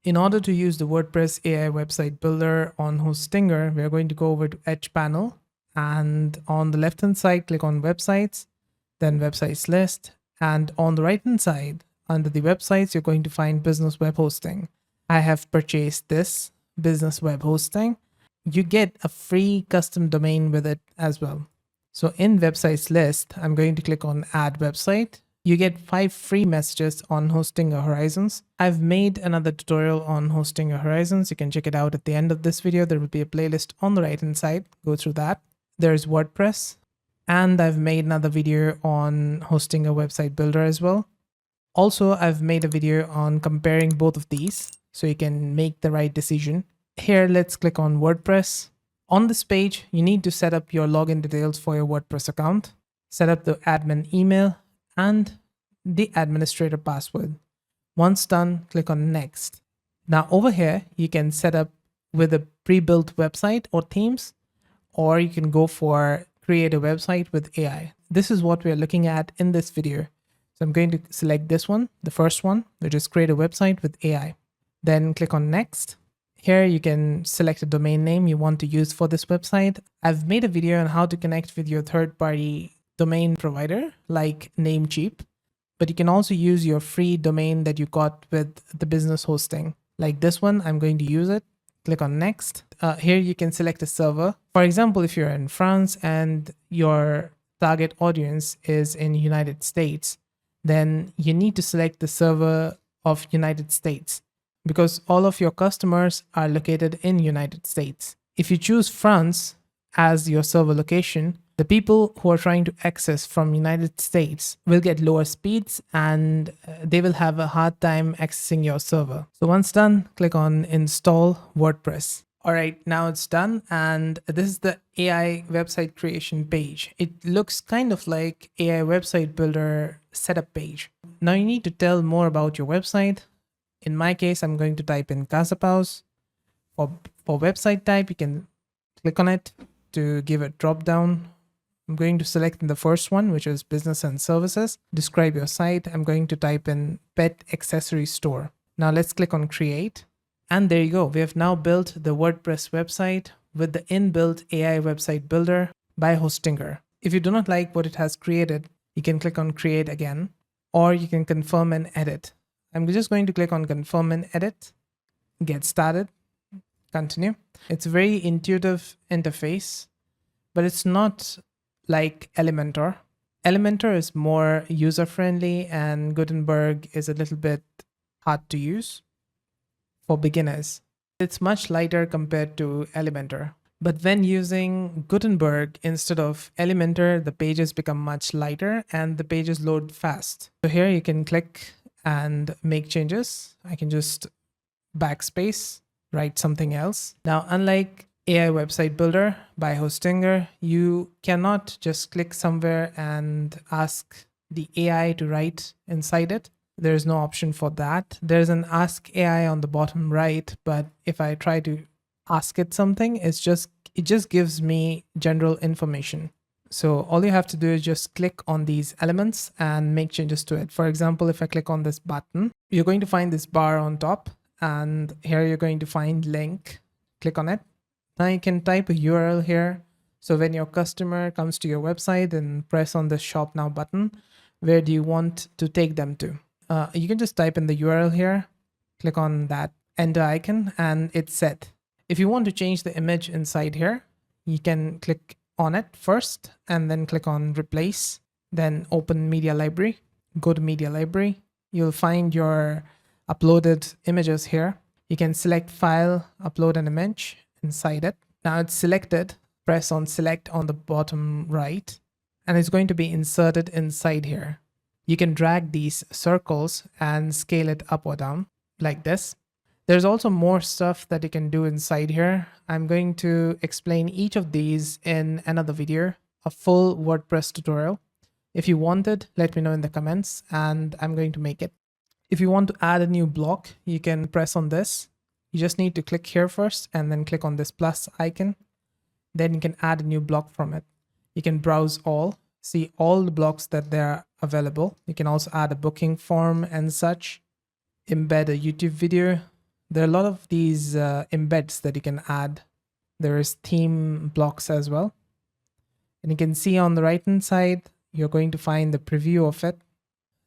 In order to use the WordPress AI website builder on Hostinger, we're going to go over to Edge panel, and on the left hand side, click on websites, then websites list. And on the right hand side, under the websites, you're going to find business web hosting. I have purchased this business web hosting. You get a free custom domain with it as well. So in websites list, I'm going to click on add website. You get 5 free messages on hosting your horizons. I've made another tutorial on hosting your horizons. You can check it out at the end of this video. There will be a playlist on the right hand side. Go through that. There's WordPress. And I've made another video on hosting a website builder as well. Also, I've made a video on comparing both of these so you can make the right decision. Here, let's click on WordPress. On this page, you need to set up your login details for your WordPress account, set up the admin email and the administrator password. Once done, click on next. Now over here, you can set up with a pre-built website or themes, or you can go for create a website with AI. This is what we're looking at in this video. So I'm going to select this one, the first one, which is create a website with AI. Then click on next. Here you can select a domain name you want to use for this website. I've made a video on how to connect with your third-party domain provider like Namecheap, but you can also use your free domain that you got with the business hosting. Like this one, I'm going to use it. Click on next. Here you can select a server. For example, if you're in France and your target audience is in United States, then you need to select the server of United States because all of your customers are located in United States. If you choose France as your server location, the people who are trying to access from United States will get lower speeds and they will have a hard time accessing your server. So once done, click on install WordPress. All right, now it's done. And this is the AI website creation page. It looks kind of like AI website builder setup page. Now you need to tell more about your website. In my case, I'm going to type in Casapaus. For website type, you can click on it to give a drop down. I'm going to select the first one, which is business and services. Describe your site. I'm going to type in pet accessory store. Now let's click on create. And there you go. We have now built the WordPress website with the inbuilt AI website builder by Hostinger. If you do not like what it has created, you can click on create again, or you can confirm and edit. I'm just going to click on confirm and edit, get started, continue. It's a very intuitive interface, but it's not like Elementor. Elementor is more user-friendly and Gutenberg is a little bit hard to use for beginners. It's much lighter compared to Elementor. But when using Gutenberg instead of Elementor, the pages become much lighter and the pages load fast. So here you can click and make changes. I can just backspace, write something else. Now, unlike AI website builder by Hostinger, you cannot just click somewhere and ask the AI to write inside it. There's no option for that. There's an ask AI on the bottom right, but if I try to ask it something, it just gives me general information. So all you have to do is just click on these elements and make changes to it. For example, if I click on this button, you're going to find this bar on top, and here you're going to find link. Click on it. Now you can type a URL here. So when your customer comes to your website and press on the shop now button, where do you want to take them to? You can just type in the URL here, click on that enter icon, and it's set. If you want to change the image inside here, you can click on it first and then click on replace, then open media library, go to media library. You'll find your uploaded images here. You can select file, upload an image inside it. Now it's selected, press on select on the bottom right, and it's going to be inserted inside here. You can drag these circles and scale it up or down like this. There's also more stuff that you can do inside here. I'm going to explain each of these in another video, a full WordPress tutorial. If you want it, let me know in the comments and I'm going to make it. If you want to add a new block, you can press on this. You just need to click here first and then click on this plus icon. Then you can add a new block from it. You can browse all, see all the blocks that there are available. You can also add a booking form and such, embed a YouTube video, There are a lot of these embeds that you can add. There is theme blocks as well. And you can see on the right hand side, you're going to find the preview of it.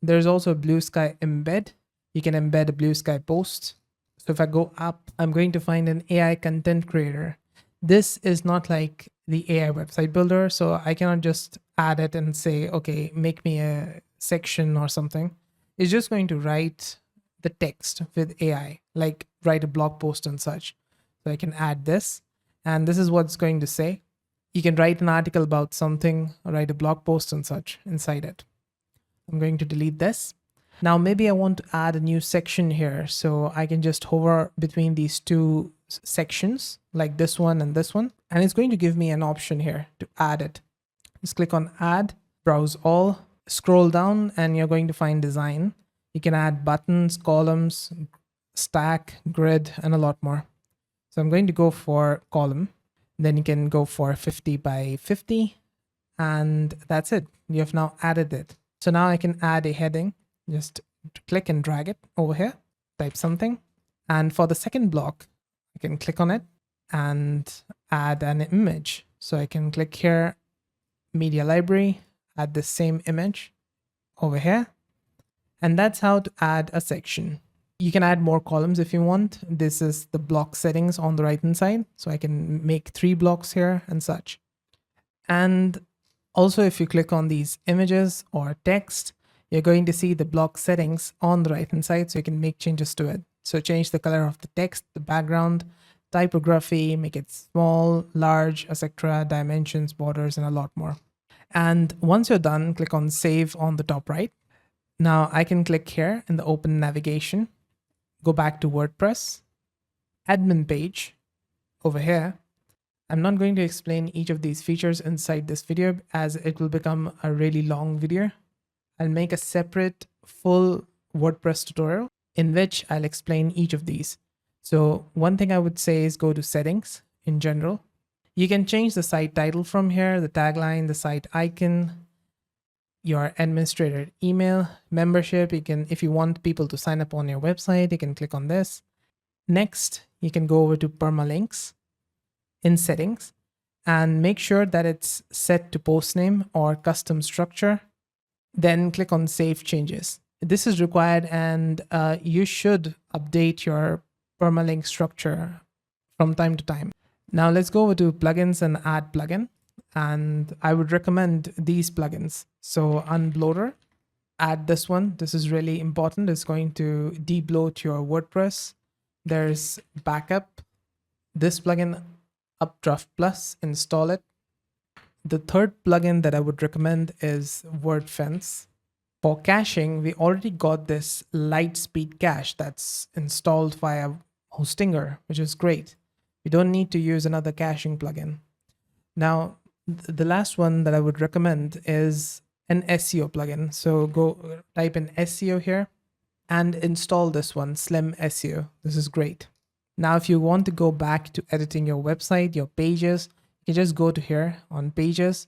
There's also a blue sky embed. You can embed a blue sky post. So if I go up, I'm going to find an AI content creator. This is not like the AI website builder. So I cannot just add it and say, okay, make me a section or something. It's just going to write the text with AI, like write a blog post and such. So I can add this, and this is what it's going to say. You can write an article about something, or write a blog post and such inside it. I'm going to delete this. Now maybe I want to add a new section here. So I can just hover between these two sections, like this one and this one. And it's going to give me an option here to add it. Just click on add, browse all, scroll down, and you're going to find design. You can add buttons, columns, stack, grid, and a lot more. So I'm going to go for column. Then you can go for 50 by 50. And that's it. You have now added it. So now I can add a heading. Just click and drag it over here, type something. And for the second block, I can click on it and add an image. So I can click here, media library, add the same image over here. And that's how to add a section. You can add more columns if you want. This is the block settings on the right hand side. So I can make 3 blocks here and such. And also, if you click on these images or text, you're going to see the block settings on the right hand side, so you can make changes to it. So change the color of the text, the background, typography, make it small, large, etc., dimensions, borders, and a lot more. And once you're done, click on save on the top right. Now I can click here in the open navigation, go back to WordPress, admin page over here. I'm not going to explain each of these features inside this video as it will become a really long video. I'll make a separate full WordPress tutorial in which I'll explain each of these. So one thing I would say is go to settings in general. You can change the site title from here, the tagline, the site icon, your administrator email, membership. You can, if you want people to sign up on your website, you can click on this. Next, you can go over to permalinks in settings and make sure that it's set to post name or custom structure. Then click on save changes. This is required, and you should update your permalink structure from time to time. Now let's go over to plugins and add plugin. And I would recommend these plugins. So Unbloater, add this one. This is really important. It's going to debloat your WordPress. There's backup. This plugin, Updraft Plus, install it. The third plugin that I would recommend is WordFence. For caching, we already got this Lightspeed cache that's installed via Hostinger, which is great. We don't need to use another caching plugin. Now, the last one that I would recommend is an SEO plugin. So go type in SEO here and install this one, Slim SEO. This is great. Now, if you want to go back to editing your website, your pages, you just go to here on pages,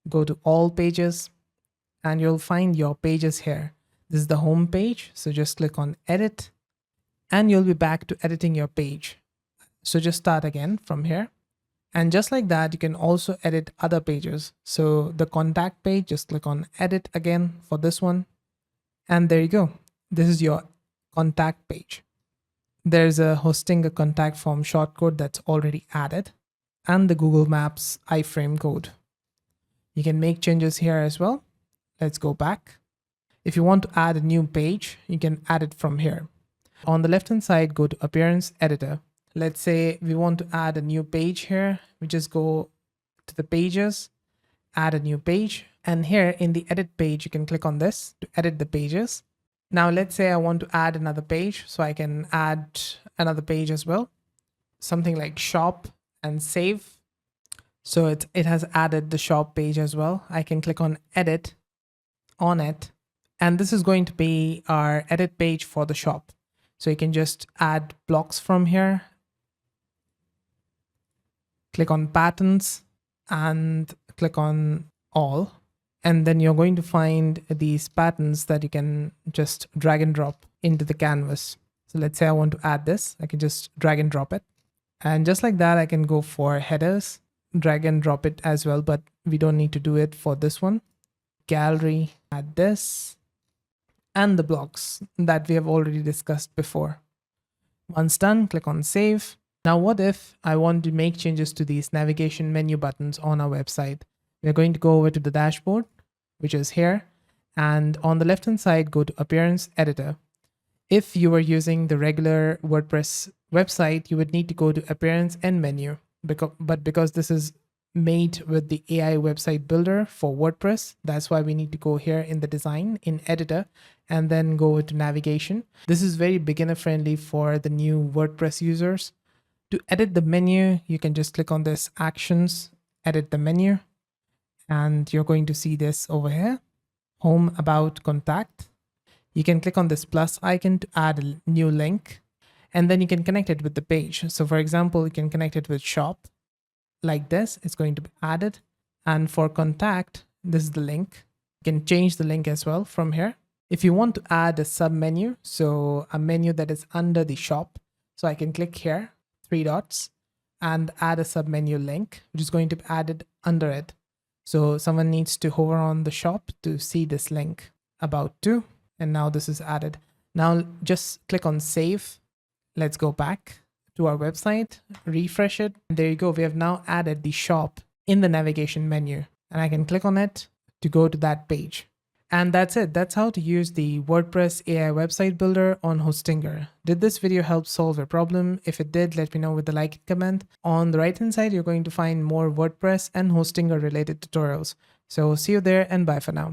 go to all pages, and you'll find your pages here. This is the home page. So just click on edit and you'll be back to editing your page. So just start again from here. And just like that, you can also edit other pages. So the contact page, just click on edit again for this one. And there you go. This is your contact page. There's a Hostinger contact form shortcode that's already added, and the Google Maps iframe code. You can make changes here as well. Let's go back. If you want to add a new page, you can add it from here. On the left-hand side, go to Appearance Editor. Let's say we want to add a new page here. We just go to the pages, add a new page. And here in the edit page, you can click on this to edit the pages. Now, let's say I want to add another page. So I can add another page as well. Something like shop and save. So it has added the shop page as well. I can click on edit on it. And this is going to be our edit page for the shop. So you can just add blocks from here. Click on patterns and click on all. And then you're going to find these patterns that you can just drag and drop into the canvas. So let's say I want to add this. I can just drag and drop it. And just like that, I can go for headers, drag and drop it as well, but we don't need to do it for this one. Gallery, add this, and the blocks that we have already discussed before. Once done, click on save. Now, what if I want to make changes to these navigation menu buttons on our website? We're going to go over to the dashboard, which is here. And on the left-hand side, go to Appearance Editor. If you are using the regular WordPress website, you would need to go to Appearance and Menu. But because this is made with the AI website builder for WordPress, that's why we need to go here in the design in editor and then go over to navigation. This is very beginner friendly for the new WordPress users. To edit the menu, you can just click on this actions, edit the menu, and you're going to see this over here, home, about, contact. You can click on this plus icon to add a new link, and then you can connect it with the page. So for example, you can connect it with shop. Like this, it's going to be added. And for contact, this is the link. You can change the link as well from here. If you want to add a sub menu, so a menu that is under the shop, so I can click here, 3 dots, and add a sub menu link, which is going to be added under it. So someone needs to hover on the shop to see this link, about to, and now this is added. Now just click on save. Let's go back to our website, refresh it. And there you go. We have now added the shop in the navigation menu, and I can click on it to go to that page. And that's it. That's how to use the WordPress AI website builder on Hostinger. Did this video help solve your problem? If it did, let me know with the like and comment. On the right hand side, you're going to find more WordPress and Hostinger related tutorials. So see you there and bye for now.